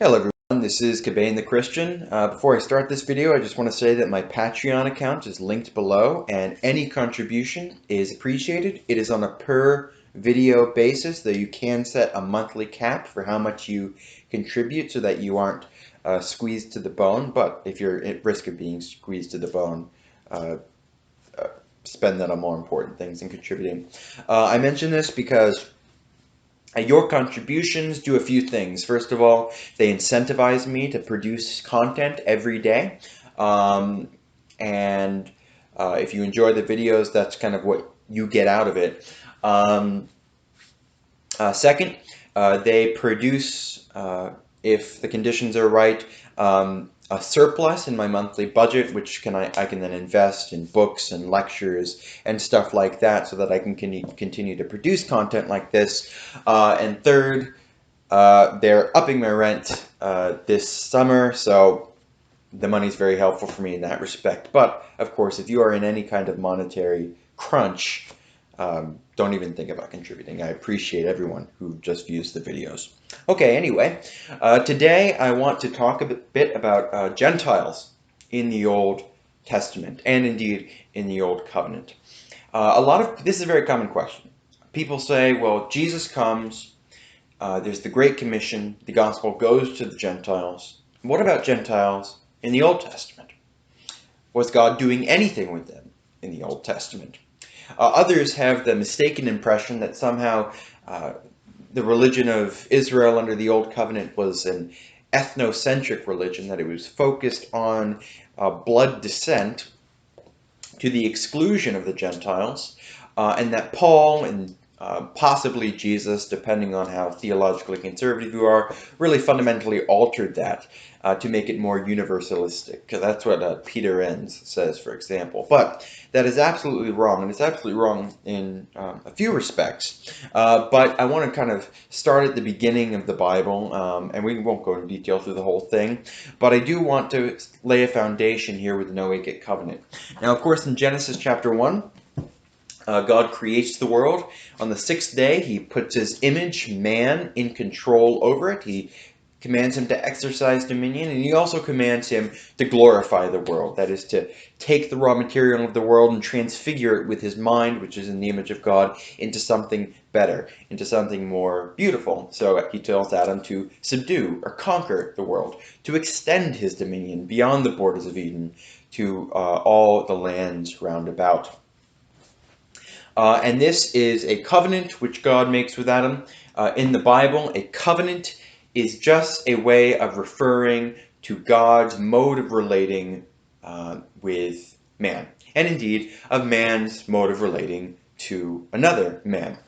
Hello everyone, this is Cabane the Christian. Before I start this video, I just want to say that my Patreon account is linked below and any contribution is appreciated. It is on a per video basis, though you can set a monthly cap for how much you contribute so that you aren't squeezed to the bone. But if you're at risk of being squeezed to the bone, uh, spend that on more important things than contributing. I mention this because your contributions do a few things. First of all, they incentivize me to produce content every day. And if you enjoy the videos, that's kind of what you get out of it. Second, they produce, if the conditions are right, a surplus in my monthly budget, which I can then invest in books and lectures and stuff like that, so that I can continue to produce content like this. And third, they're upping my rent this summer, so the money's very helpful for me in that respect. But of course, if you are in any kind of monetary crunch, don't even think about contributing. I appreciate everyone who just views the videos. Okay, anyway, today I want to talk a bit about Gentiles in the Old Testament, and indeed in the Old Covenant. This is a very common question. People say, well, Jesus comes, there's the Great Commission, the gospel goes to the Gentiles. What about Gentiles in the Old Testament? Was God doing anything with them in the Old Testament? Others have the mistaken impression that somehow the religion of Israel under the Old Covenant was an ethnocentric religion, that it was focused on blood descent to the exclusion of the Gentiles, and that Paul and possibly Jesus, depending on how theologically conservative you are, really fundamentally altered that to make it more universalistic. Because that's what Peter Enns says, for example. But that is absolutely wrong, and it's absolutely wrong in a few respects. But I want to kind of start at the beginning of the Bible, and we won't go in detail through the whole thing, but I do want to lay a foundation here with the Noahic Covenant. Now, of course, in Genesis chapter 1, God creates the world. On the sixth day, he puts his image, man, in control over it. He commands him to exercise dominion, and he also commands him to glorify the world. That is, to take the raw material of the world and transfigure it with his mind, which is in the image of God, into something better, into something more beautiful. So he tells Adam to subdue or conquer the world, to extend his dominion beyond the borders of Eden to all the lands round about. And this is a covenant which God makes with Adam. In the Bible, a covenant is just a way of referring to God's mode of relating with man, and indeed of man's mode of relating to another man.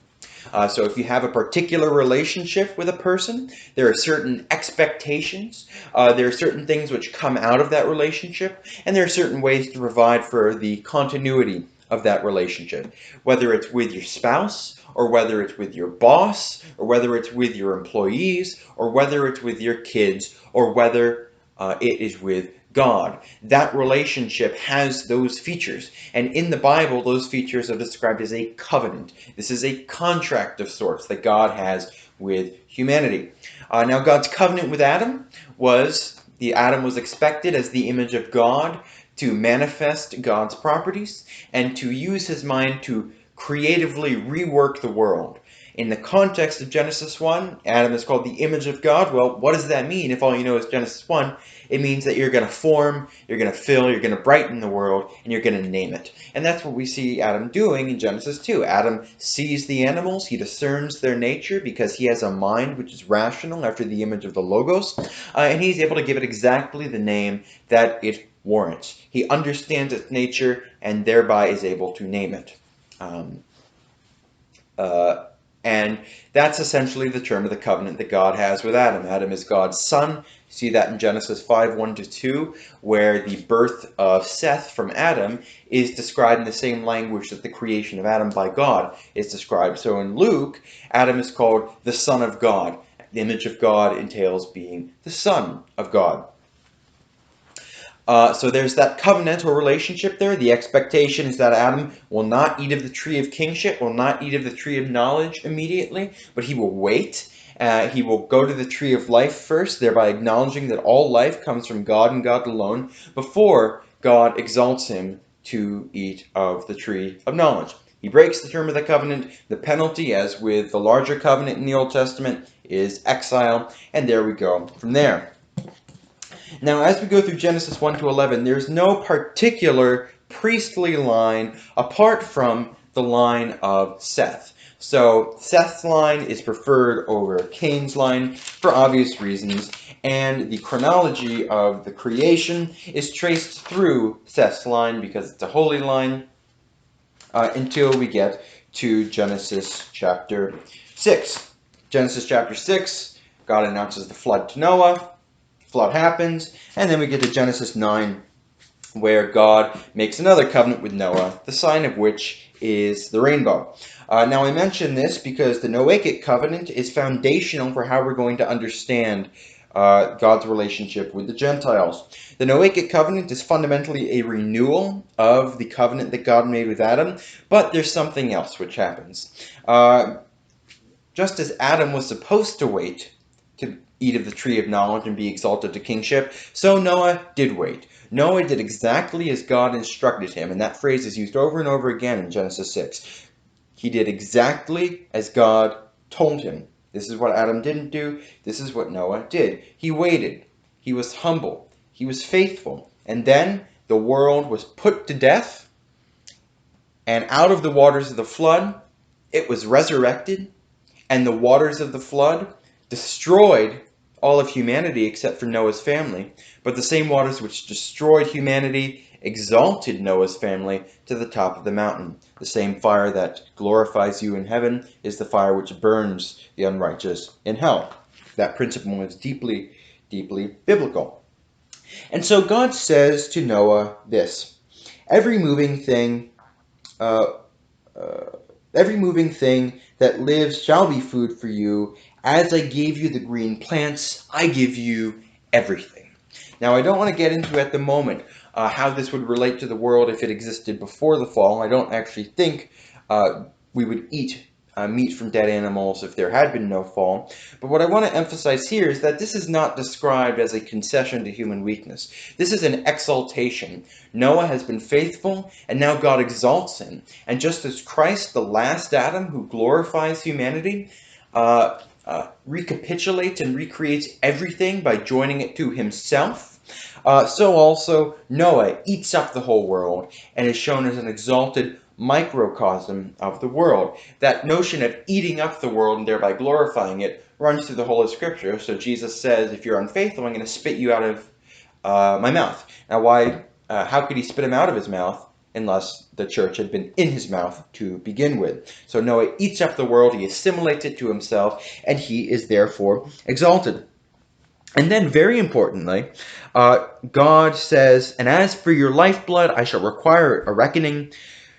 So if you have a particular relationship with a person, there are certain expectations, there are certain things which come out of that relationship, and there are certain ways to provide for the continuity of that relationship, whether it's with your spouse, or whether it's with your boss, or whether it's with your employees, or whether it's with your kids, or whether it is with God. That relationship has those features, and in the Bible those features are described as a covenant. This is a contract of sorts that God has with humanity. Now, God's covenant with Adam was, Adam was expected as the image of God to manifest God's properties and to use his mind to creatively rework the world. In the context of Genesis 1, Adam is called the image of God. Well, what does that mean if all you know is Genesis 1? It means that you're going to form, you're going to fill, you're going to brighten the world, and you're going to name it. And that's what we see Adam doing in Genesis 2. Adam sees the animals, he discerns their nature because he has a mind which is rational after the image of the Logos, and he's able to give it exactly the name that it warrants. He understands its nature and thereby is able to name it. And that's essentially the term of the covenant that God has with Adam. Adam is God's son. You see that in Genesis 5, 1-2, where the birth of Seth from Adam is described in the same language that the creation of Adam by God is described. So in Luke, Adam is called the Son of God. The image of God entails being the Son of God. So there's that covenantal relationship there. The expectation is that Adam will not eat of the tree of kingship, will not eat of the tree of knowledge immediately, but he will wait, He will go to the tree of life first, thereby acknowledging that all life comes from God and God alone, before God exalts him to eat of the tree of knowledge. He breaks the term of the covenant. The penalty, as with the larger covenant in the Old Testament, is exile, and there we go from there. Now, as we go through Genesis 1 to 11, there's no particular priestly line apart from the line of Seth. So Seth's line is preferred over Cain's line for obvious reasons, and the chronology of the creation is traced through Seth's line because it's a holy line until we get to Genesis chapter 6. Genesis chapter 6, God announces the flood to Noah. Flood happens, and then we get to Genesis 9, where God makes another covenant with Noah, the sign of which is the rainbow. Now I mention this because the Noahic Covenant is foundational for how we're going to understand God's relationship with the Gentiles. The Noahic Covenant is fundamentally a renewal of the covenant that God made with Adam, but there's something else which happens. Just as Adam was supposed to wait to eat of the tree of knowledge and be exalted to kingship, so Noah did wait. Noah did exactly as God instructed him, and that phrase is used over and over again in Genesis 6. He did exactly as God told him. This is what Adam didn't do. This is what Noah did. He waited. He was humble. He was faithful. And then the world was put to death, and out of the waters of the flood, it was resurrected, and the waters of the flood destroyed all of humanity except for Noah's family. But the same waters which destroyed humanity exalted Noah's family to the top of the mountain. The same fire that glorifies you in heaven is the fire which burns the unrighteous in hell. That principle is deeply, deeply biblical. And so God says to Noah this: every moving thing that lives shall be food for you. As I gave you the green plants, I give you everything. Now, I don't want to get into at the moment how this would relate to the world if it existed before the fall. I don't actually think we would eat meat from dead animals if there had been no fall. But what I want to emphasize here is that this is not described as a concession to human weakness. This is an exaltation. Noah has been faithful, and now God exalts him. And just as Christ, the last Adam who glorifies humanity, recapitulates and recreates everything by joining it to himself, so also Noah eats up the whole world and is shown as an exalted microcosm of the world. That notion of eating up the world and thereby glorifying it runs through the whole of Scripture. So Jesus says, if you're unfaithful, I'm going to spit you out of my mouth. Now, how could he spit him out of his mouth unless the church had been in his mouth to begin with? So Noah eats up the world, he assimilates it to himself, and he is therefore exalted. And then, very importantly, God says, and as for your lifeblood, I shall require a reckoning.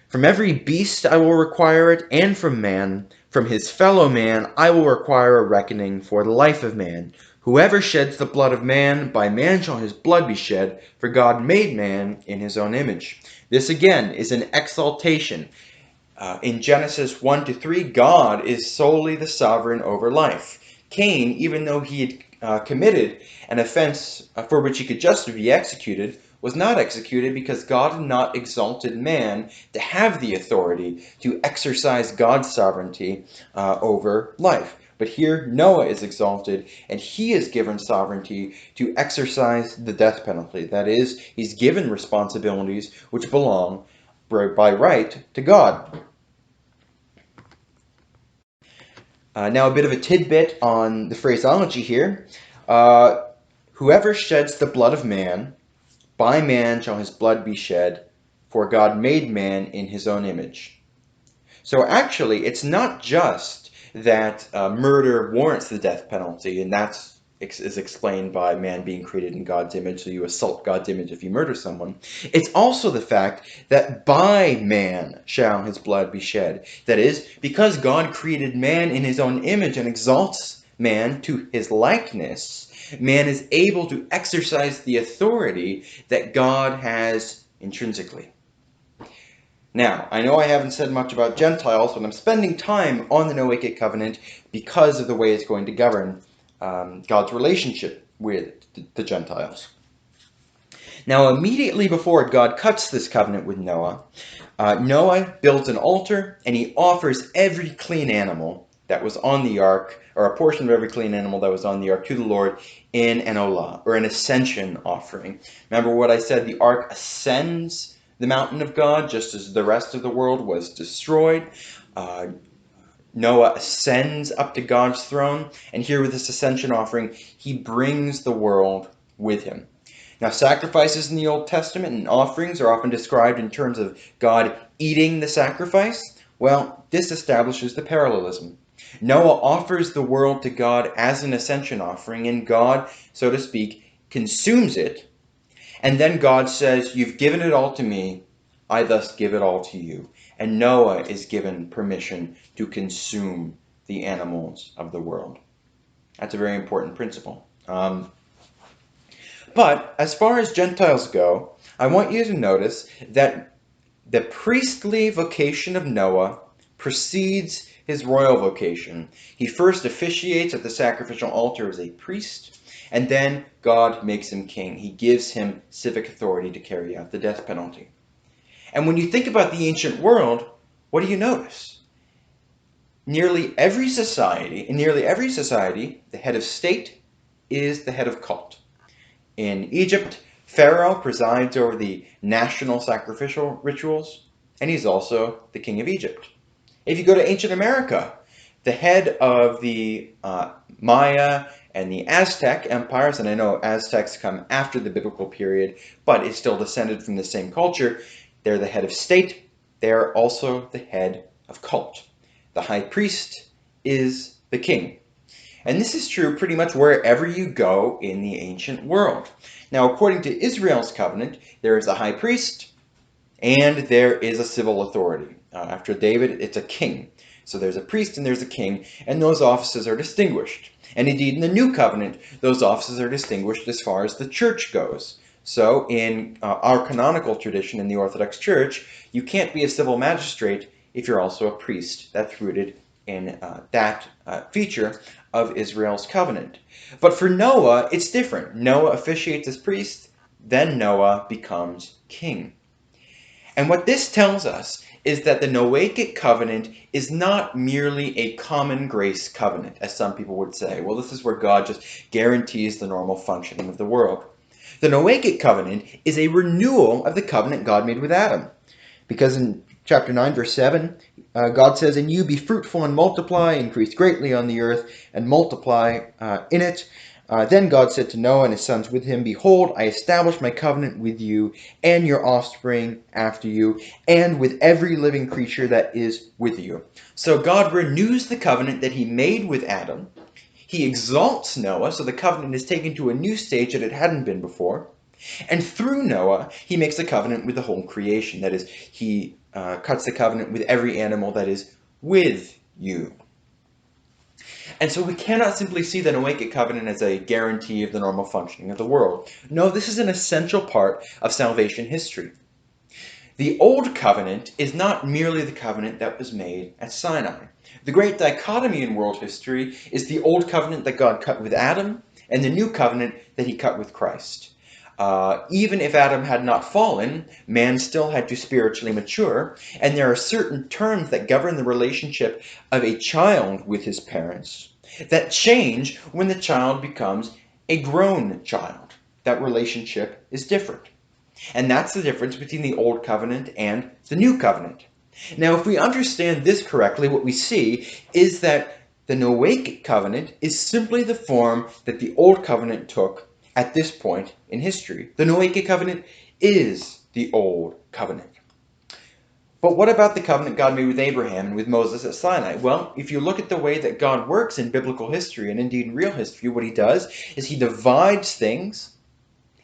From every beast I will require it, and from man, from his fellow man, I will require a reckoning for the life of man. Whoever sheds the blood of man, by man shall his blood be shed, for God made man in his own image. This again is an exaltation. In Genesis 1 to 3, God is solely the sovereign over life. Cain, even though he had committed an offense for which he could justly be executed, was not executed because God had not exalted man to have the authority to exercise God's sovereignty over life. But here Noah is exalted, and he is given sovereignty to exercise the death penalty. That is, he's given responsibilities which belong by right to God. Now a bit of a tidbit on the phraseology here. Whoever sheds the blood of man, by man shall his blood be shed, for God made man in his own image. So actually, it's not just that murder warrants the death penalty, and that is explained by man being created in God's image, so you assault God's image if you murder someone. It's also the fact that by man shall his blood be shed. That is, because God created man in his own image and exalts man to his likeness, man is able to exercise the authority that God has intrinsically. Now, I know I haven't said much about Gentiles, but I'm spending time on the Noahic Covenant because of the way it's going to govern God's relationship with the Gentiles. Now, immediately before God cuts this covenant with Noah, Noah builds an altar, and he offers every clean animal that was on the ark, or a portion of every clean animal that was on the ark, to the Lord in an olah, or an ascension offering. Remember what I said, the ark ascends the mountain of God, just as the rest of the world was destroyed. Noah ascends up to God's throne, and here with this ascension offering, he brings the world with him. Now, sacrifices in the Old Testament and offerings are often described in terms of God eating the sacrifice. Well, this establishes the parallelism. Noah offers the world to God as an ascension offering, and God, so to speak, consumes it. And then God says, "You've given it all to me, I thus give it all to you." And Noah is given permission to consume the animals of the world. That's a very important principle. But as far as Gentiles go, I want you to notice that the priestly vocation of Noah precedes his royal vocation. He first officiates at the sacrificial altar as a priest, and then God makes him king. He gives him civic authority to carry out the death penalty. And when you think about the ancient world, what do you notice? In nearly every society, the head of state is the head of cult. In Egypt, Pharaoh presides over the national sacrificial rituals, and he's also the king of Egypt. If you go to ancient America, the head of the Maya and the Aztec empires, and I know Aztecs come after the biblical period, but it's still descended from the same culture, they're the head of state, they're also the head of cult. The high priest is the king. And this is true pretty much wherever you go in the ancient world. Now, according to Israel's covenant, there is a high priest and there is a civil authority. After David, it's a king. So there's a priest and there's a king, and those offices are distinguished. And indeed, in the new covenant, those offices are distinguished as far as the church goes. So in our canonical tradition in the Orthodox Church, you can't be a civil magistrate if you're also a priest. That's rooted in that feature of Israel's covenant. But for Noah, it's different. Noah officiates as priest, then Noah becomes king. And what this tells us is that the Noahic covenant is not merely a common grace covenant, as some people would say. Well, this is where God just guarantees the normal functioning of the world. The Noahic covenant is a renewal of the covenant God made with Adam. Because in chapter 9, verse 7, God says, "And you be fruitful and multiply, increase greatly on the earth, and multiply in it." Then God said to Noah and his sons with him, "Behold, I establish my covenant with you and your offspring after you, and with every living creature that is with you." So God renews the covenant that he made with Adam. He exalts Noah, so the covenant is taken to a new stage that it hadn't been before. And through Noah, he makes a covenant with the whole creation. That is, he cuts the covenant with every animal that is with you. And so we cannot simply see the Noahic covenant as a guarantee of the normal functioning of the world. No, this is an essential part of salvation history. The Old Covenant is not merely the covenant that was made at Sinai. The great dichotomy in world history is the Old Covenant that God cut with Adam and the New Covenant that he cut with Christ. Even if Adam had not fallen, man still had to spiritually mature, and there are certain terms that govern the relationship of a child with his parents that change when the child becomes a grown child. That relationship is different. And that's the difference between the Old Covenant and the New Covenant. Now, if we understand this correctly, what we see is that the Noahic Covenant is simply the form that the Old Covenant took at this point in history. The Noahic Covenant is the Old Covenant. But what about the covenant God made with Abraham and with Moses at Sinai? Well, if you look at the way that God works in biblical history, and indeed in real history, what he does is he divides things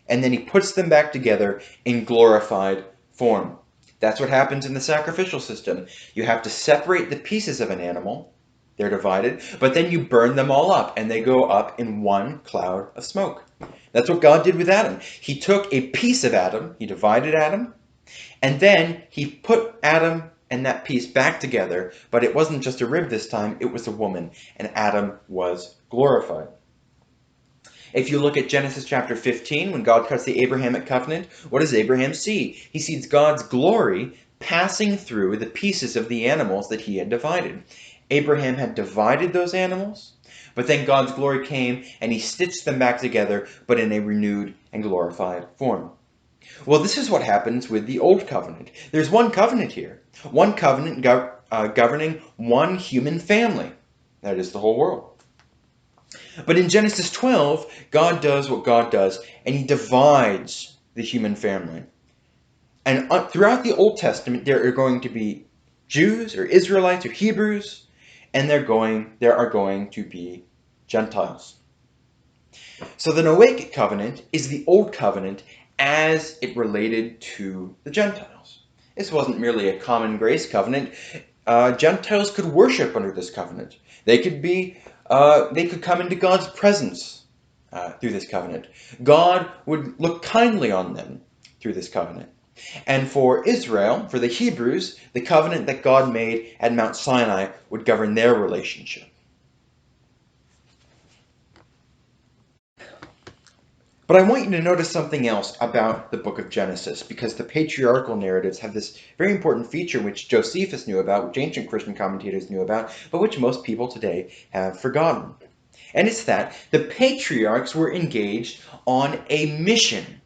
and then he puts them back together in glorified form. That's what happens in the sacrificial system. You have to separate the pieces of an animal. They're divided, but then you burn them all up, and they go up in one cloud of smoke. That's what God did with Adam. He took a piece of Adam, he divided Adam, And then he put Adam and that piece back together, but it wasn't just a rib this time, it was a woman, and Adam was glorified. If you look at Genesis chapter 15, when God cuts the Abrahamic covenant, what does Abraham see? He sees God's glory passing through the pieces of the animals that he had divided. Abraham had divided those animals, but then God's glory came and he stitched them back together, but in a renewed and glorified form. Well, this is what happens with the Old Covenant. There's one covenant here, one covenant governing one human family. That is the whole world. But in Genesis 12, God does what God does, and he divides the human family. And throughout the Old Testament, there are going to be Jews or Israelites or Hebrews, and there are going to be Gentiles. So the Noahic Covenant is the Old Covenant as it related to the Gentiles. This wasn't merely a common grace covenant. Gentiles could worship under this covenant. They could come into God's presence through this covenant. God would look kindly on them through this covenant. And for Israel, for the Hebrews, the covenant that God made at Mount Sinai would govern their relationship. But I want you to notice something else about the book of Genesis, because the patriarchal narratives have this very important feature which Josephus knew about, which ancient Christian commentators knew about, but which most people today have forgotten. And it's that the patriarchs were engaged on a mission.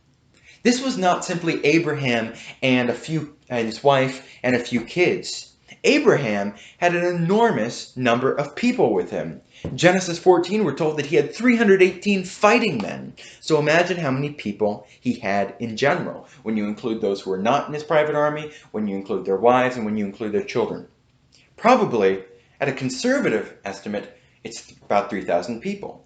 This was not simply Abraham and his wife and a few kids. Abraham had an enormous number of people with him. Genesis 14, we're told that he had 318 fighting men. So imagine how many people he had in general, when you include those who were not in his private army, when you include their wives, and when you include their children. Probably, at a conservative estimate, it's about 3,000 people.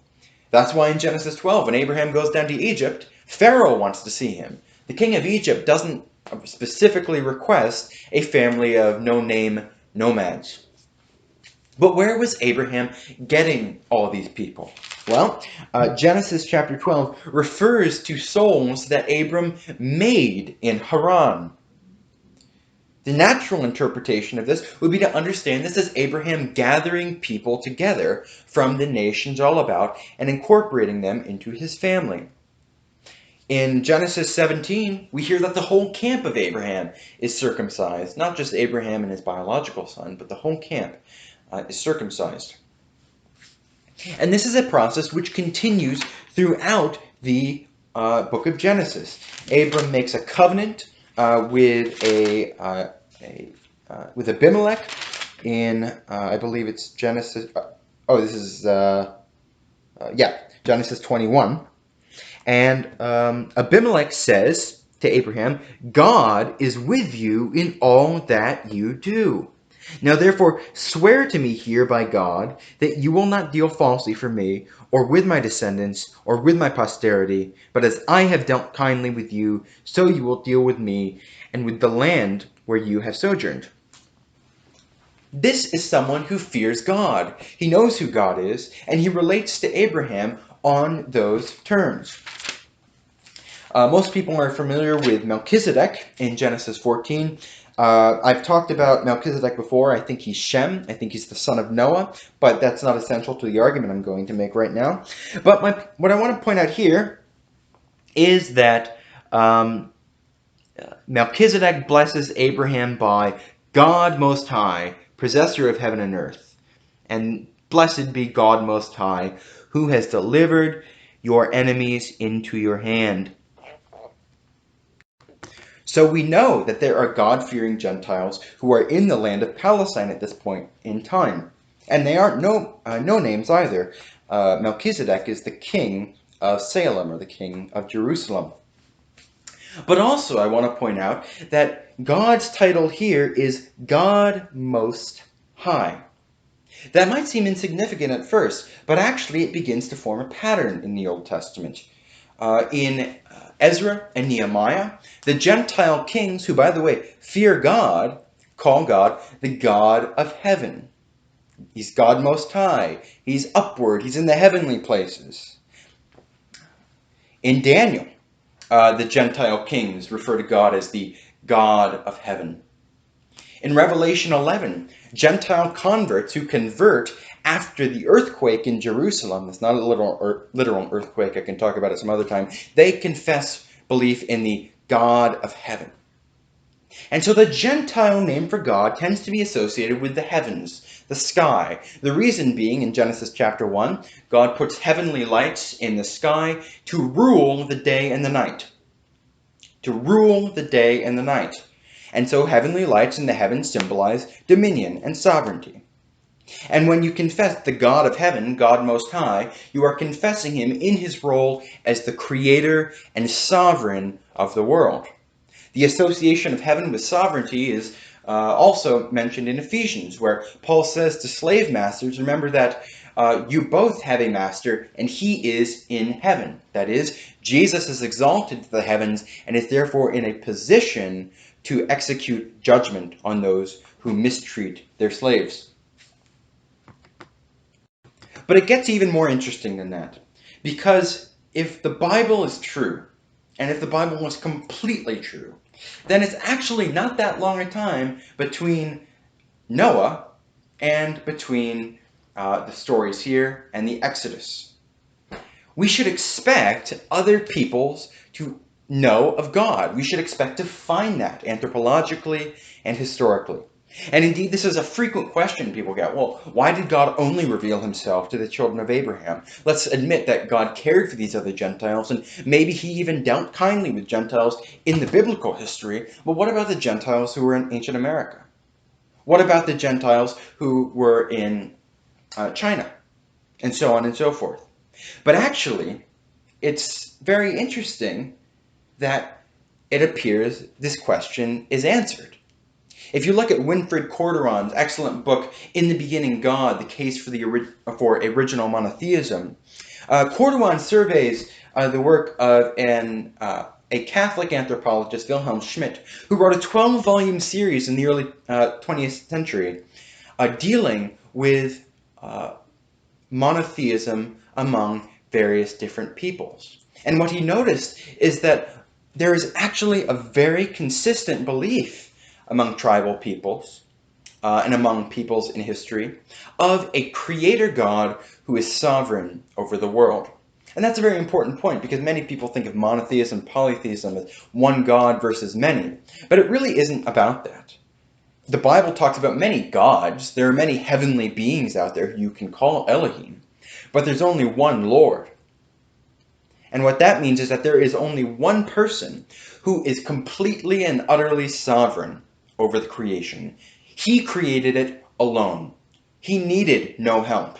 That's why in Genesis 12, when Abraham goes down to Egypt, Pharaoh wants to see him. The king of Egypt doesn't specifically request a family of no-name nomads. But where was Abraham getting all these people? Well, Genesis chapter 12 refers to souls that Abram made in Haran. The natural interpretation of this would be to understand this as Abraham gathering people together from the nations all about and incorporating them into his family. In Genesis 17, we hear that the whole camp of Abraham is circumcised. Not just Abraham and his biological son, but the whole camp is circumcised. And this is a process which continues throughout the book of Genesis. Abram makes a covenant with Abimelech in, I believe it's Genesis. Genesis 21. And Abimelech says to Abraham, "God is with you in all that you do. Now therefore swear to me here by God that you will not deal falsely for me, or with my descendants, or with my posterity, but as I have dealt kindly with you, so you will deal with me, and with the land where you have sojourned." This is someone who fears God. He knows who God is, and he relates to Abraham on those terms. Most people are familiar with Melchizedek in Genesis 14. I've talked about Melchizedek before. I think he's Shem. I think he's the son of Noah, but that's not essential to the argument I'm going to make right now. But what I want to point out here is that Melchizedek blesses Abraham by God Most High, possessor of heaven and earth. And blessed be God Most High, who has delivered your enemies into your hand. So we know that there are God-fearing Gentiles who are in the land of Palestine at this point in time. And they aren't no names either. Melchizedek is the king of Salem, or the king of Jerusalem. But also I want to point out that God's title here is God Most High. That might seem insignificant at first, but actually it begins to form a pattern in the Old Testament. In Ezra and Nehemiah, the Gentile kings, who, by the way, fear God, call God the God of heaven. He's God Most High. He's upward. He's in the heavenly places. In Daniel, the Gentile kings refer to God as the God of heaven. In Revelation 11, Gentile converts who convert after the earthquake in Jerusalem, it's not a literal earthquake, I can talk about it some other time, they confess belief in the God of heaven. And so the Gentile name for God tends to be associated with the heavens, the sky. The reason being, in Genesis chapter 1, God puts heavenly lights in the sky to rule the day and the night. To rule the day and the night. And so heavenly lights in the heavens symbolize dominion and sovereignty. And when you confess the God of heaven, God Most High, you are confessing him in his role as the creator and sovereign of the world. The association of heaven with sovereignty is also mentioned in Ephesians, where Paul says to slave masters, remember that you both have a master, and he is in heaven. That is, Jesus is exalted to the heavens and is therefore in a position to execute judgment on those who mistreat their slaves. But it gets even more interesting than that, because if the Bible is true, and if the Bible was completely true, then it's actually not that long a time between Noah and between the stories here and the Exodus. We should expect other peoples to know of God. We should expect to find that anthropologically and historically. And indeed, this is a frequent question people get. Well, why did God only reveal himself to the children of Abraham? Let's admit that God cared for these other Gentiles, and maybe he even dealt kindly with Gentiles in the biblical history. But what about the Gentiles who were in ancient America? What about the Gentiles who were in China? And so on and so forth. But actually, it's very interesting that it appears this question is answered. If you look at Winfrid Corduron's excellent book, In the Beginning God, The Case for Original Monotheism, Corduron surveys the work of a Catholic anthropologist, Wilhelm Schmidt, who wrote a 12-volume series in the early 20th century dealing with monotheism among various different peoples. And what he noticed is that there is actually a very consistent belief among tribal peoples and among peoples in history of a creator God who is sovereign over the world. And that's a very important point, because many people think of monotheism, polytheism as one God versus many. But it really isn't about that. The Bible talks about many gods. There are many heavenly beings out there who you can call Elohim. But there's only one Lord. And what that means is that there is only one person who is completely and utterly sovereign over the creation. He created it alone. He needed no help.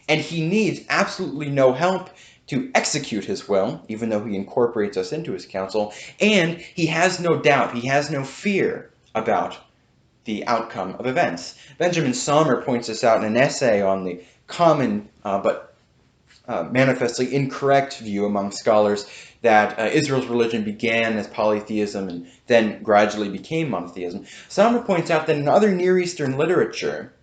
And he needs absolutely no help to execute his will, even though he incorporates us into his counsel. And he has no doubt, he has no fear about the outcome of events. Benjamin Sommer points this out in an essay on the common but manifestly incorrect view among scholars that Israel's religion began as polytheism and then gradually became monotheism. Sommer points out that in other Near Eastern literature,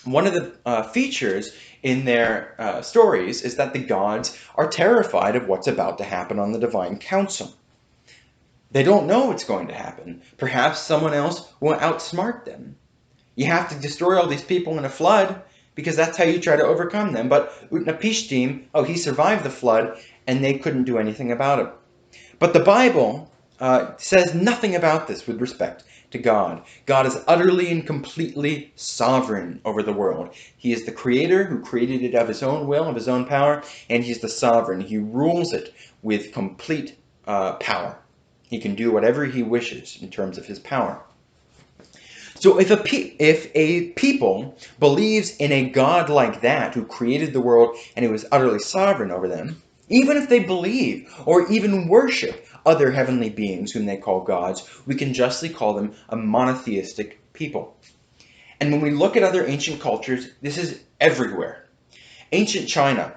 one of the features in their stories is that the gods are terrified of what's about to happen on the divine council. They don't know what's going to happen. Perhaps someone else will outsmart them. You have to destroy all these people in a flood, because that's how you try to overcome them. But Utnapishtim, he survived the flood, and they couldn't do anything about it. But the Bible says nothing about this with respect to God. God is utterly and completely sovereign over the world. He is the creator who created it of his own will, of his own power, and he's the sovereign. He rules it with complete power. He can do whatever he wishes in terms of his power. So if a people believes in a God like that, who created the world and who is utterly sovereign over them, even if they believe or even worship other heavenly beings whom they call gods, we can justly call them a monotheistic people. And when we look at other ancient cultures, this is everywhere. Ancient China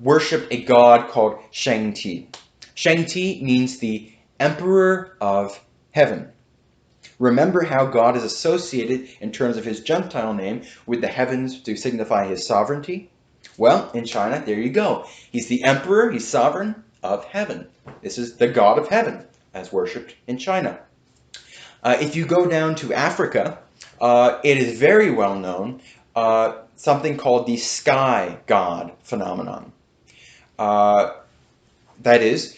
worshipped a god called Shangti. Shangti means the emperor of heaven. Remember how God is associated in terms of his Gentile name with the heavens to signify his sovereignty? Well, in China, there you go. He's the emperor, he's sovereign of heaven. This is the God of heaven. as worshipped in China. If you go down to Africa, it is very well known, something called the sky god phenomenon. That is,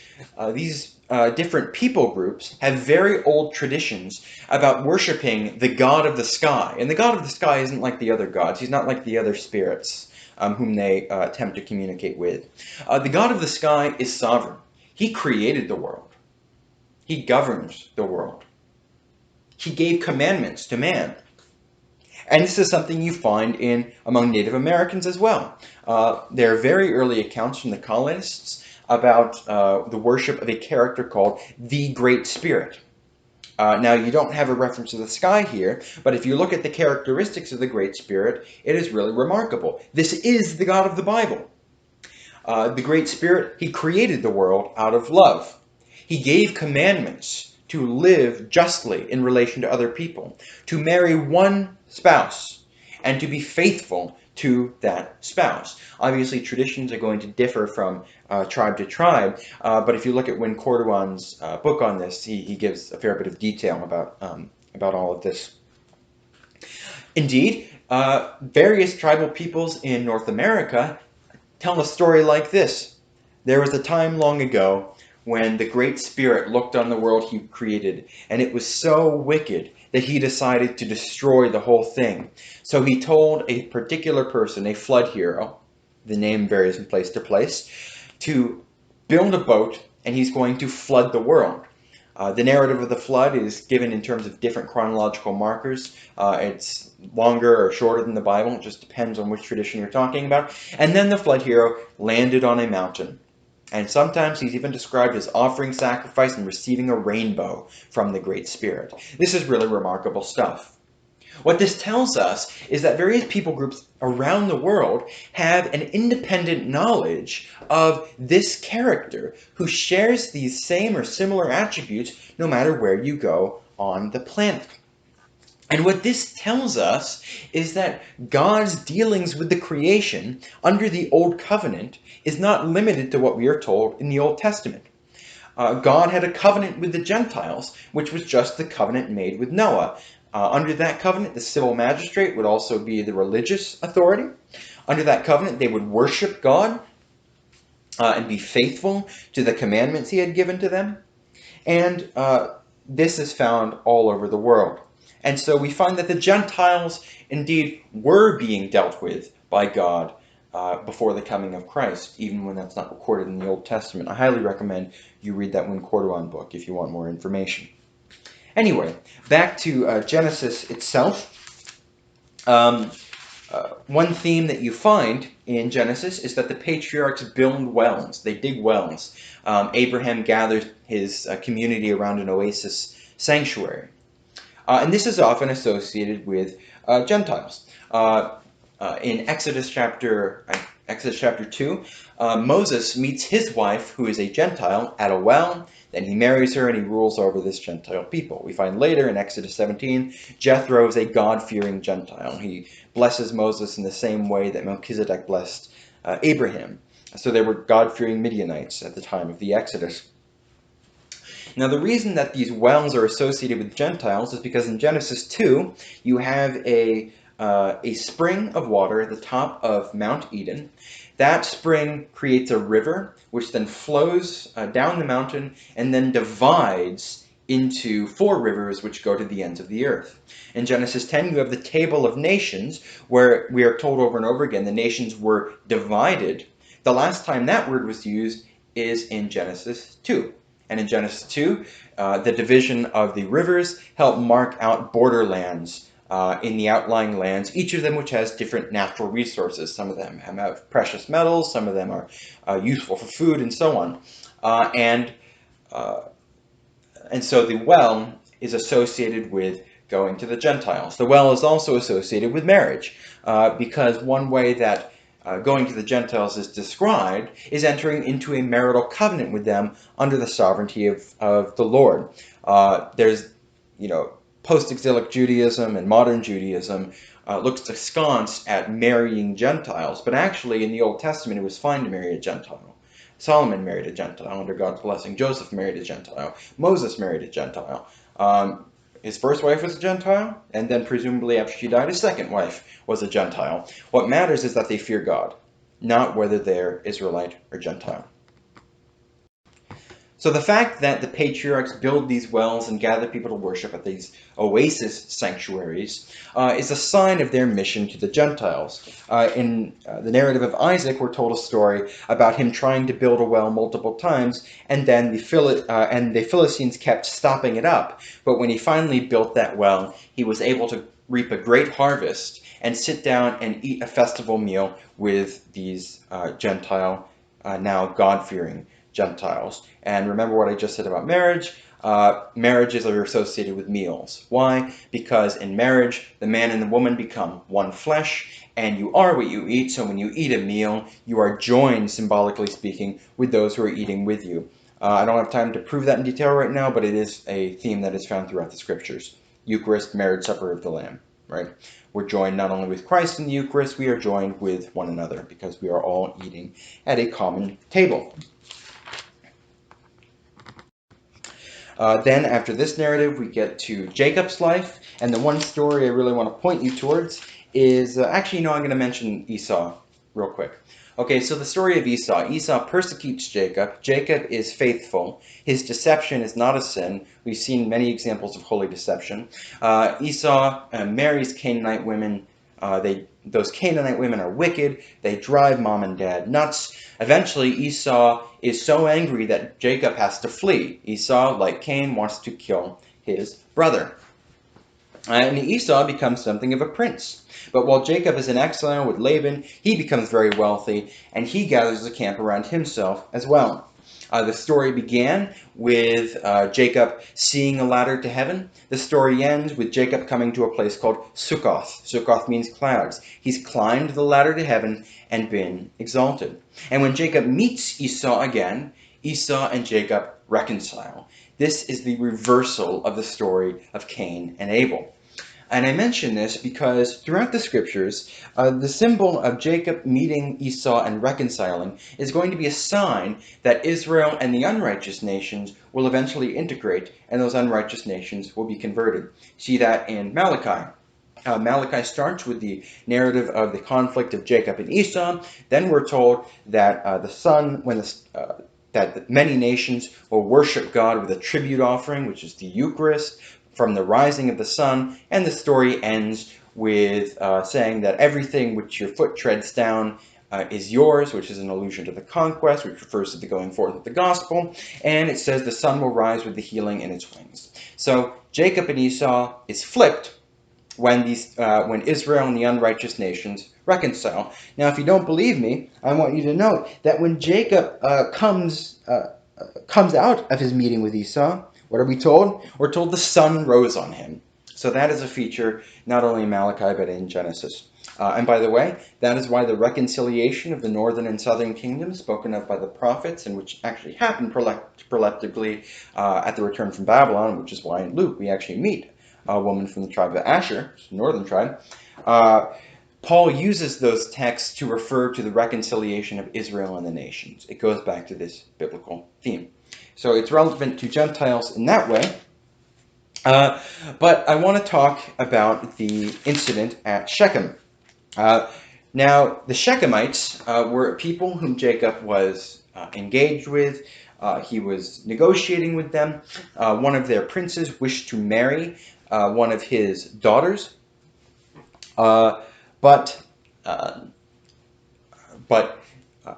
these different people groups have very old traditions about worshiping the god of the sky. And the god of the sky isn't like the other gods. He's not like the other spirits whom they attempt to communicate with. The god of the sky is sovereign. He created the world. He governs the world. He gave commandments to man. And this is something you find among Native Americans as well. There are very early accounts from the colonists about the worship of a character called the Great Spirit. Now, you don't have a reference to the sky here, but if you look at the characteristics of the Great Spirit, it is really remarkable. This is the God of the Bible. The Great Spirit, he created the world out of love. He gave commandments to live justly in relation to other people, to marry one spouse, and to be faithful to that spouse. Obviously, traditions are going to differ from tribe to tribe, but if you look at Win Corduan's book on this, he gives a fair bit of detail about all of this. Indeed, various tribal peoples in North America tell a story like this. There was a time long ago when the Great Spirit looked on the world he created, and it was so wicked that he decided to destroy the whole thing. So he told a particular person, a flood hero, the name varies from place to place, to build a boat, and he's going to flood the world. The narrative of the flood is given in terms of different chronological markers. It's longer or shorter than the Bible. It just depends on which tradition you're talking about. And then the flood hero landed on a mountain. And sometimes he's even described as offering sacrifice and receiving a rainbow from the Great Spirit. This is really remarkable stuff. What this tells us is that various people groups around the world have an independent knowledge of this character who shares these same or similar attributes no matter where you go on the planet. And what this tells us is that God's dealings with the creation under the Old Covenant is not limited to what we are told in the Old Testament. God had a covenant with the Gentiles, which was just the covenant made with Noah. Under that covenant, the civil magistrate would also be the religious authority. Under that covenant, they would worship God and be faithful to the commandments he had given to them. And this is found all over the world. And so we find that the Gentiles indeed were being dealt with by God before the coming of Christ, even when that's not recorded in the Old Testament. I highly recommend you read that Win Corduan book if you want more information. Anyway, back to Genesis itself. One theme that you find in Genesis is that the patriarchs build wells. They dig wells. Abraham gathered his community around an oasis sanctuary. And this is often associated with Gentiles. In Exodus chapter 2, Moses meets his wife, who is a Gentile, at a well. Then he marries her and he rules over this Gentile people. We find later in Exodus 17, Jethro is a God-fearing Gentile. He blesses Moses in the same way that Melchizedek blessed Abraham. So they were God-fearing Midianites at the time of the Exodus. Now, the reason that these wells are associated with Gentiles is because in Genesis 2, you have a spring of water at the top of Mount Eden. That spring creates a river, which then flows down the mountain and then divides into 4 rivers which go to the ends of the earth. In Genesis 10, you have the table of nations, where we are told over and over again the nations were divided. The last time that word was used is in Genesis 2. And in Genesis 2, the division of the rivers help mark out borderlands in the outlying lands, each of them which has different natural resources. Some of them have precious metals, some of them are useful for food, and so on. And so the well is associated with going to the Gentiles. The well is also associated with marriage, because one way that going to the Gentiles is described is entering into a marital covenant with them under the sovereignty of the Lord. There's, post-exilic Judaism and modern Judaism looks askance at marrying Gentiles, but actually in the Old Testament it was fine to marry a Gentile. Solomon married a Gentile under God's blessing. Joseph married a Gentile. Moses married a Gentile. His first wife was a Gentile, and then presumably after she died, his second wife was a Gentile. What matters is that they fear God, not whether they're Israelite or Gentile. So the fact that the patriarchs build these wells and gather people to worship at these oasis sanctuaries is a sign of their mission to the Gentiles. In the narrative of Isaac, we're told a story about him trying to build a well multiple times, and then the Philistines kept stopping it up. But when he finally built that well, he was able to reap a great harvest and sit down and eat a festival meal with these Gentile, now God-fearing Gentiles. And remember what I just said about marriage. Marriages are associated with meals. Why? Because in marriage, the man and the woman become one flesh, and you are what you eat. So when you eat a meal, you are joined, symbolically speaking, with those who are eating with you. I don't have time to prove that in detail right now, but it is a theme that is found throughout the scriptures. Eucharist, marriage supper of the Lamb, right? We're joined not only with Christ in the Eucharist, we are joined with one another because we are all eating at a common table. Then after this narrative, we get to Jacob's life, and the one story I really want to point you towards is, I'm going to mention Esau real quick. Okay, so the story of Esau. Esau persecutes Jacob. Jacob is faithful. His deception is not a sin. We've seen many examples of holy deception. Esau marries Canaanite women. Those Canaanite women are wicked. They drive mom and dad nuts. Eventually, Esau is so angry that Jacob has to flee. Esau, like Cain, wants to kill his brother. And Esau becomes something of a prince. But while Jacob is in exile with Laban, he becomes very wealthy, and he gathers a camp around himself as well. The story began with Jacob seeing a ladder to heaven. The story ends with Jacob coming to a place called Sukkoth. Sukkoth means clouds. He's climbed the ladder to heaven and been exalted. And when Jacob meets Esau again, Esau and Jacob reconcile. This is the reversal of the story of Cain and Abel. And I mention this because throughout the scriptures, the symbol of Jacob meeting Esau and reconciling is going to be a sign that Israel and the unrighteous nations will eventually integrate, and those unrighteous nations will be converted. See that in Malachi. Malachi starts with the narrative of the conflict of Jacob and Esau. Then we're told that that many nations will worship God with a tribute offering, which is the Eucharist, from the rising of the sun, and the story ends with saying that everything which your foot treads down is yours, which is an allusion to the conquest, which refers to the going forth of the gospel, and it says the sun will rise with the healing in its wings. So Jacob and Esau is flipped when Israel and the unrighteous nations reconcile. Now, if you don't believe me, I want you to note that when Jacob comes out of his meeting with Esau, what are we told? We're told the sun rose on him. So that is a feature not only in Malachi but in Genesis. And by the way, that is why the reconciliation of the northern and southern kingdoms spoken of by the prophets, and which actually happened proleptically at the return from Babylon, which is why in Luke we actually meet a woman from the tribe of Asher, the northern tribe. Paul uses those texts to refer to the reconciliation of Israel and the nations. It goes back to this biblical theme. So it's relevant to Gentiles in that way. But I want to talk about the incident at Shechem. Now, the Shechemites were people whom Jacob was engaged with. He was negotiating with them. One of their princes wished to marry one of his daughters. But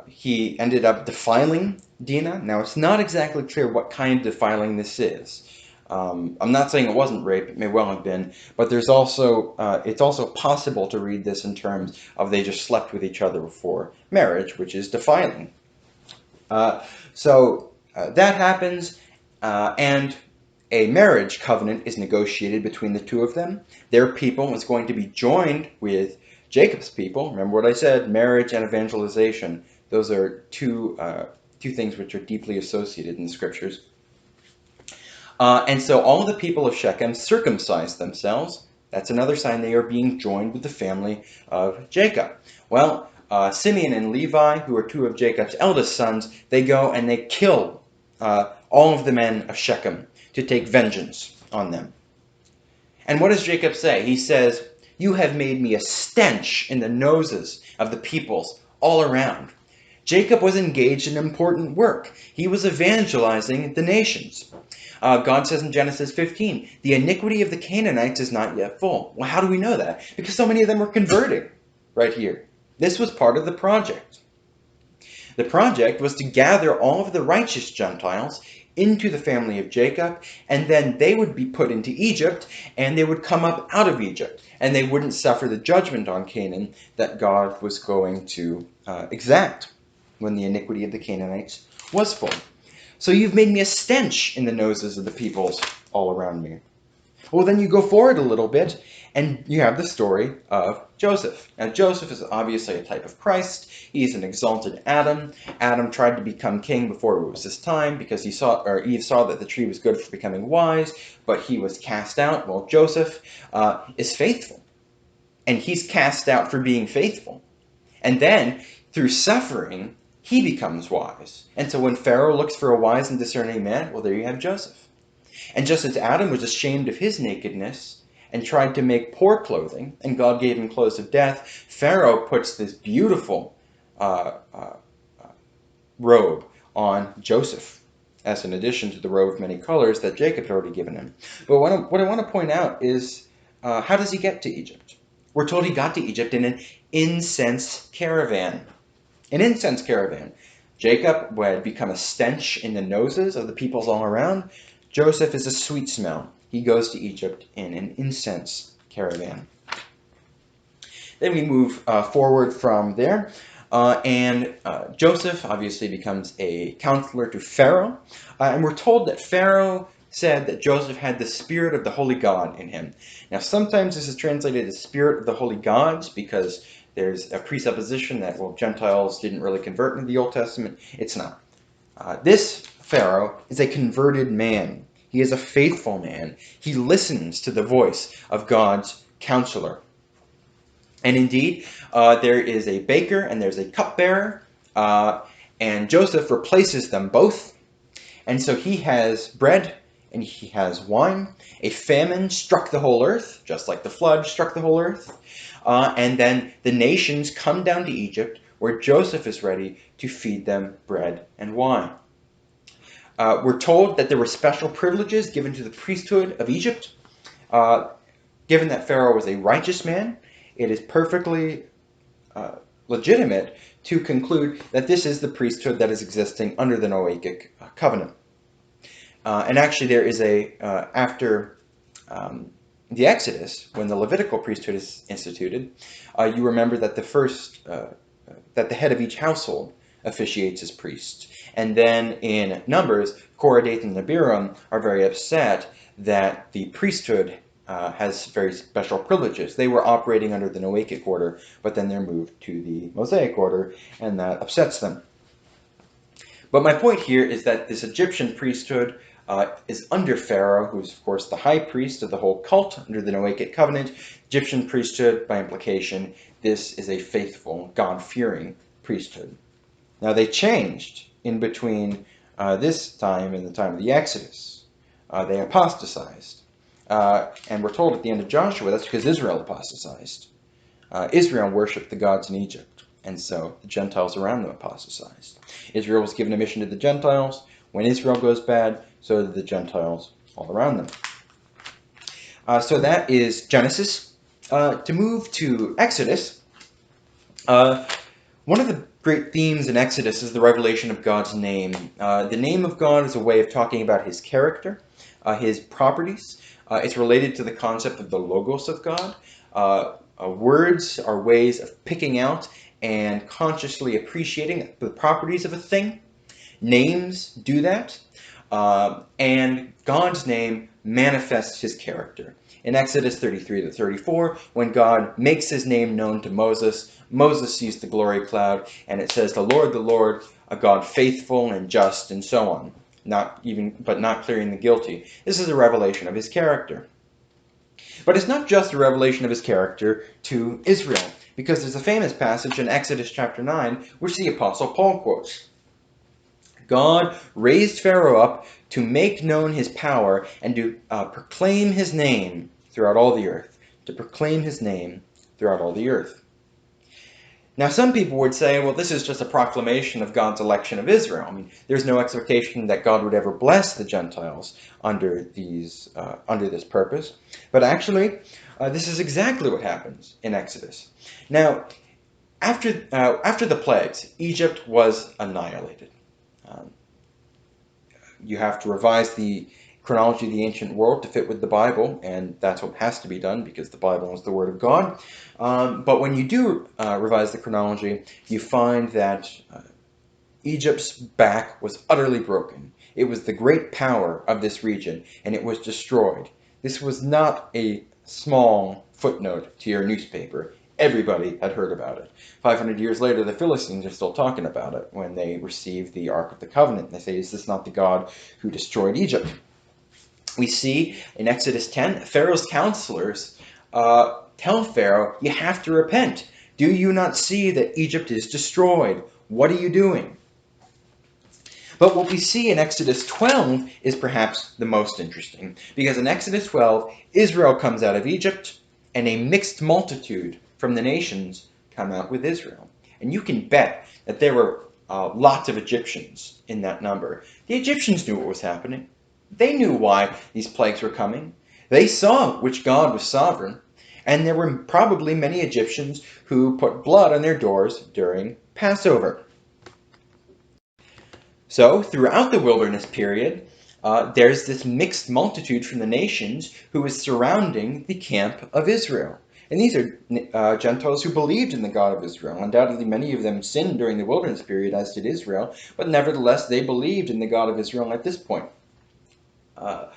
he ended up defiling Dinah. Now, it's not exactly clear what kind of defiling this is. I'm not saying it wasn't rape, it may well have been, but there's also it's also possible to read this in terms of they just slept with each other before marriage, which is defiling. So that happens, and a marriage covenant is negotiated between the two of them. Their people is going to be joined with Jacob's people. Remember what I said, marriage and evangelization. Those are two things which are deeply associated in the scriptures. And so all of the people of Shechem circumcised themselves. That's another sign they are being joined with the family of Jacob. Well, Simeon and Levi, who are two of Jacob's eldest sons, they go and they kill all of the men of Shechem to take vengeance on them. And what does Jacob say? He says, "You have made me a stench in the noses of the peoples all around." Jacob was engaged in important work. He was evangelizing the nations. God says in Genesis 15, the iniquity of the Canaanites is not yet full. Well, how do we know that? Because so many of them were converting right here. This was part of the project. The project was to gather all of the righteous Gentiles into the family of Jacob, and then they would be put into Egypt, and they would come up out of Egypt, and they wouldn't suffer the judgment on Canaan that God was going to exact when the iniquity of the Canaanites was full. So you've made me a stench in the noses of the peoples all around me. Well, then you go forward a little bit, and you have the story of Joseph. Now, Joseph is obviously a type of Christ. He's an exalted Adam. Adam tried to become king before it was his time because Eve saw that the tree was good for becoming wise, but he was cast out. Well, Joseph is faithful, and he's cast out for being faithful. And then, through suffering, he becomes wise. And so when Pharaoh looks for a wise and discerning man, well, there you have Joseph. And just as Adam was ashamed of his nakedness and tried to make poor clothing, and God gave him clothes of death, Pharaoh puts this beautiful robe on Joseph, as an addition to the robe of many colors that Jacob had already given him. But what I want to point out is, how does he get to Egypt? We're told he got to Egypt in an incense caravan. An incense caravan. Jacob had become a stench in the noses of the peoples all around. Joseph is a sweet smell. He goes to Egypt in an incense caravan. Then we move forward from there, and Joseph obviously becomes a counselor to Pharaoh, and we're told that Pharaoh said that Joseph had the spirit of the holy God in him. Now, sometimes this is translated as spirit of the holy gods because there's a presupposition that, well, Gentiles didn't really convert into the Old Testament. It's not. This Pharaoh is a converted man. He is a faithful man. He listens to the voice of God's counselor. And indeed, there is a baker and there's a cupbearer, and Joseph replaces them both. And so he has bread and he has wine. A famine struck the whole earth, just like the flood struck the whole earth. And then the nations come down to Egypt, where Joseph is ready to feed them bread and wine. We're told that there were special privileges given to the priesthood of Egypt. Given that Pharaoh was a righteous man, it is perfectly legitimate to conclude that this is the priesthood that is existing under the Noahic Covenant. And actually there is after the Exodus, when the Levitical priesthood is instituted, you remember that that the head of each household officiates as priest. And then in Numbers, Korah, Dathan, and Abiram are very upset that the priesthood has very special privileges. They were operating under the Noahic order, but then they're moved to the Mosaic order, and that upsets them. But my point here is that this Egyptian priesthood is under Pharaoh, who is, of course, the high priest of the whole cult under the Noahic Covenant. Egyptian priesthood, by implication, this is a faithful, God-fearing priesthood. Now, they changed in between this time and the time of the Exodus. They apostatized. And we're told at the end of Joshua that's because Israel apostatized. Israel worshipped the gods in Egypt, and so the Gentiles around them apostatized. Israel was given a mission to the Gentiles. When Israel goes bad, so do the Gentiles all around them. So that is Genesis. To move to Exodus, one of the great themes in Exodus is the revelation of God's name. The name of God is a way of talking about his character, his properties. It's related to the concept of the logos of God. Words are ways of picking out and consciously appreciating the properties of a thing. Names do that. And God's name manifests his character. In Exodus 33 to 34, when God makes his name known to Moses, Moses sees the glory cloud, and it says, the Lord, a God faithful and just, and so on. But not clearing the guilty. This is a revelation of his character. But it's not just a revelation of his character to Israel. because there's a famous passage in Exodus chapter 9 which the Apostle Paul quotes. God raised Pharaoh up to make known his power and to proclaim his name throughout all the earth. To proclaim his name throughout all the earth. Now, some people would say, well, this is just a proclamation of God's election of Israel. I mean, there's no expectation that God would ever bless the Gentiles under this purpose. But actually, this is exactly what happens in Exodus. Now, after the plagues, Egypt was annihilated. You have to revise the chronology of the ancient world to fit with the Bible, and that's what has to be done because the Bible is the Word of God. But when you do revise the chronology, you find that Egypt's back was utterly broken. It was the great power of this region, and it was destroyed. This was not a small footnote to your newspaper. Everybody had heard about it. 500 years later, the Philistines are still talking about it when they receive the Ark of the Covenant. They say, is this not the God who destroyed Egypt? We see in Exodus 10, Pharaoh's counselors tell Pharaoh, you have to repent. Do you not see that Egypt is destroyed? What are you doing? But what we see in Exodus 12 is perhaps the most interesting, because in Exodus 12, Israel comes out of Egypt, and a mixed multitude from the nations come out with Israel. And you can bet that there were lots of Egyptians in that number. The Egyptians knew what was happening. They knew why these plagues were coming. They saw which God was sovereign. And there were probably many Egyptians who put blood on their doors during Passover. So, throughout the wilderness period, there's this mixed multitude from the nations who is surrounding the camp of Israel. And these are Gentiles who believed in the God of Israel. Undoubtedly, many of them sinned during the wilderness period, as did Israel, but nevertheless, they believed in the God of Israel at this point. But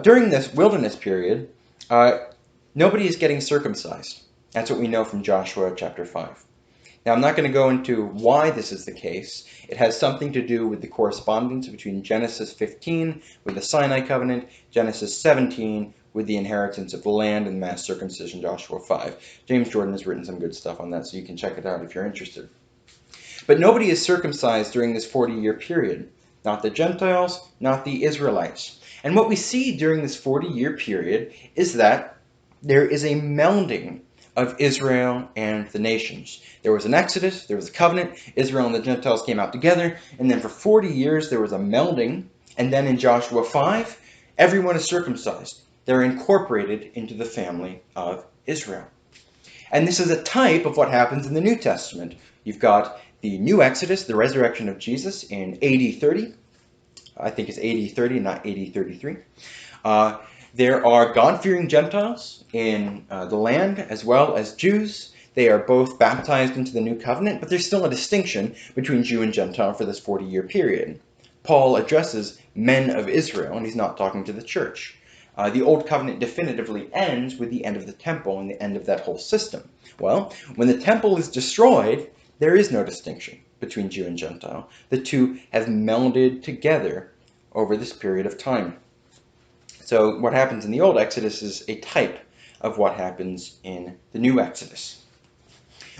during this wilderness period, nobody is getting circumcised. That's what we know from Joshua chapter 5. Now, I'm not going to go into why this is the case. It has something to do with the correspondence between Genesis 15 with the Sinai covenant, Genesis 17 with the inheritance of the land and mass circumcision, Joshua 5. James Jordan has written some good stuff on that, so you can check it out if you're interested. But nobody is circumcised during this 40-year period. Not the Gentiles, not the Israelites. And what we see during this 40-year period is that there is a melding of Israel and the nations. There was an exodus, there was a covenant, Israel and the Gentiles came out together, and then for 40 years there was a melding, and then in Joshua 5, everyone is circumcised. They're incorporated into the family of Israel. And this is a type of what happens in the New Testament. You've got the new Exodus, the resurrection of Jesus in AD 30. I think it's AD 30, not AD 33. There are God-fearing Gentiles in the land as well as Jews. They are both baptized into the new covenant, but there's still a distinction between Jew and Gentile for this 40-year period. Paul addresses men of Israel, and he's not talking to the church. The Old Covenant definitively ends with the end of the temple and the end of that whole system. Well, when the temple is destroyed, there is no distinction between Jew and Gentile. The two have melded together over this period of time. So what happens in the Old Exodus is a type of what happens in the New Exodus.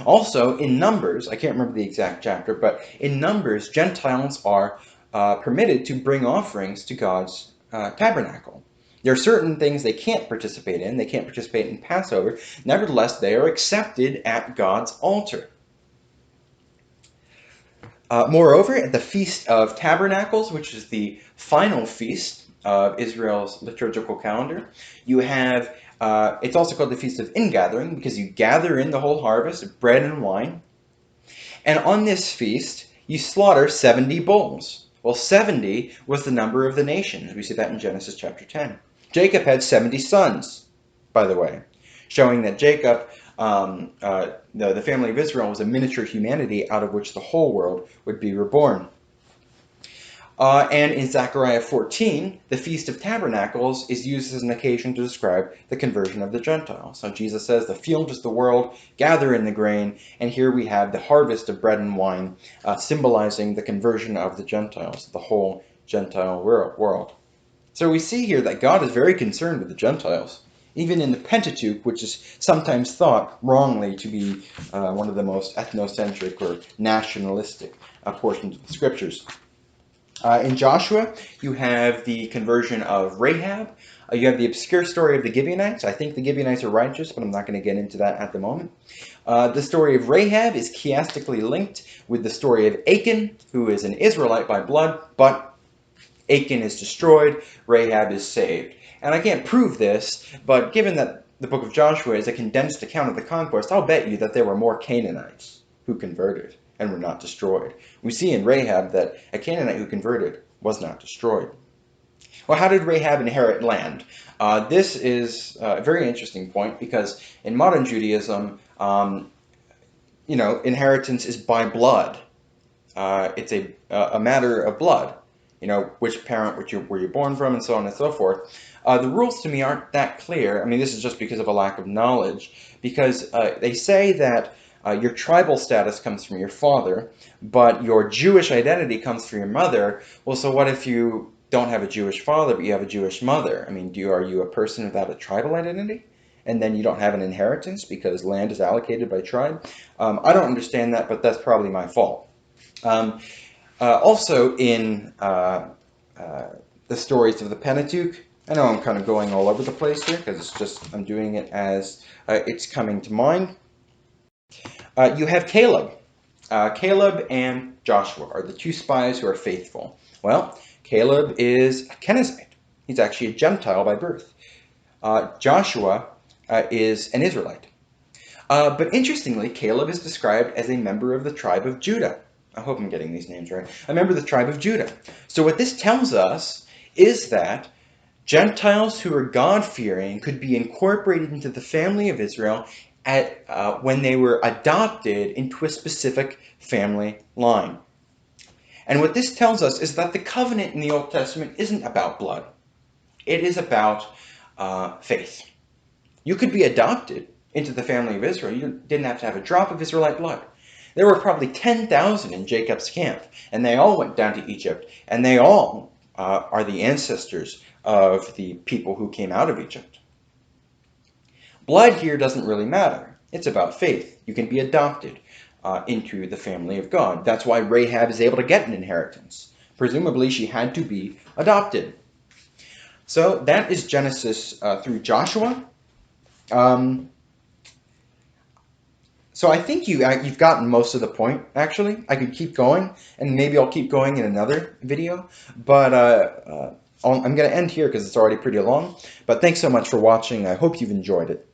Also, in Numbers, I can't remember the exact chapter, but in Numbers, Gentiles are permitted to bring offerings to God's tabernacle. There are certain things they can't participate in. They can't participate in Passover. Nevertheless, they are accepted at God's altar. Moreover, at the Feast of Tabernacles, which is the final feast of Israel's liturgical calendar, you have, it's also called the Feast of Ingathering, because you gather in the whole harvest of bread and wine. And on this feast, you slaughter 70 bulls. Well, 70 was the number of the nations. We see that in Genesis chapter 10. Jacob had 70 sons, by the way, showing that Jacob, the family of Israel, was a miniature humanity out of which the whole world would be reborn. And in Zechariah 14, the Feast of Tabernacles is used as an occasion to describe the conversion of the Gentiles. So Jesus says, the field is the world, gather in the grain, and here we have the harvest of bread and wine, symbolizing the conversion of the Gentiles, the whole Gentile world. So we see here that God is very concerned with the Gentiles. even in the Pentateuch, which is sometimes thought wrongly to be one of the most ethnocentric or nationalistic portions of the scriptures. In Joshua, you have the conversion of Rahab. You have the obscure story of the Gibeonites. I think the Gibeonites are righteous, but I'm not going to get into that at the moment. The story of Rahab is chiastically linked with the story of Achan, who is an Israelite by blood, but Achan is destroyed, Rahab is saved. And I can't prove this, but given that the book of Joshua is a condensed account of the conquest, I'll bet you that there were more Canaanites who converted and were not destroyed. We see in Rahab that a Canaanite who converted was not destroyed. Well, how did Rahab inherit land? This is a very interesting point because in modern Judaism, inheritance is by blood. It's a matter of blood. Which parent were you born from, and so on and so forth. The rules to me aren't that clear. I mean, this is just because of a lack of knowledge, because they say that your tribal status comes from your father, but your Jewish identity comes from your mother. Well, so what if you don't have a Jewish father, but you have a Jewish mother? I mean, are you a person without a tribal identity? And then you don't have an inheritance because land is allocated by tribe? I don't understand that, but that's probably my fault. Also in the stories of the Pentateuch, I know I'm kind of going all over the place here because I'm doing it as it's coming to mind. You have Caleb. Caleb and Joshua are the two spies who are faithful. Well, Caleb is a Kenizzite. He's actually a Gentile by birth. Joshua is an Israelite. But interestingly, Caleb is described as a member of the tribe of Judah. I hope I'm getting these names right. A member of the tribe of Judah. So what this tells us is that Gentiles who are God-fearing could be incorporated into the family of Israel when they were adopted into a specific family line. And what this tells us is that the covenant in the Old Testament isn't about blood. It is about faith. You could be adopted into the family of Israel. You didn't have to have a drop of Israelite blood. There were probably 10,000 in Jacob's camp, and they all went down to Egypt, and they all are the ancestors of the people who came out of Egypt. Blood here doesn't really matter. It's about faith. You can be adopted into the family of God. That's why Rahab is able to get an inheritance. Presumably, she had to be adopted. So that is Genesis through Joshua. So I think you've gotten most of the point, actually. I could keep going, and maybe I'll keep going in another video. But I'm going to end here because it's already pretty long. But thanks so much for watching. I hope you've enjoyed it.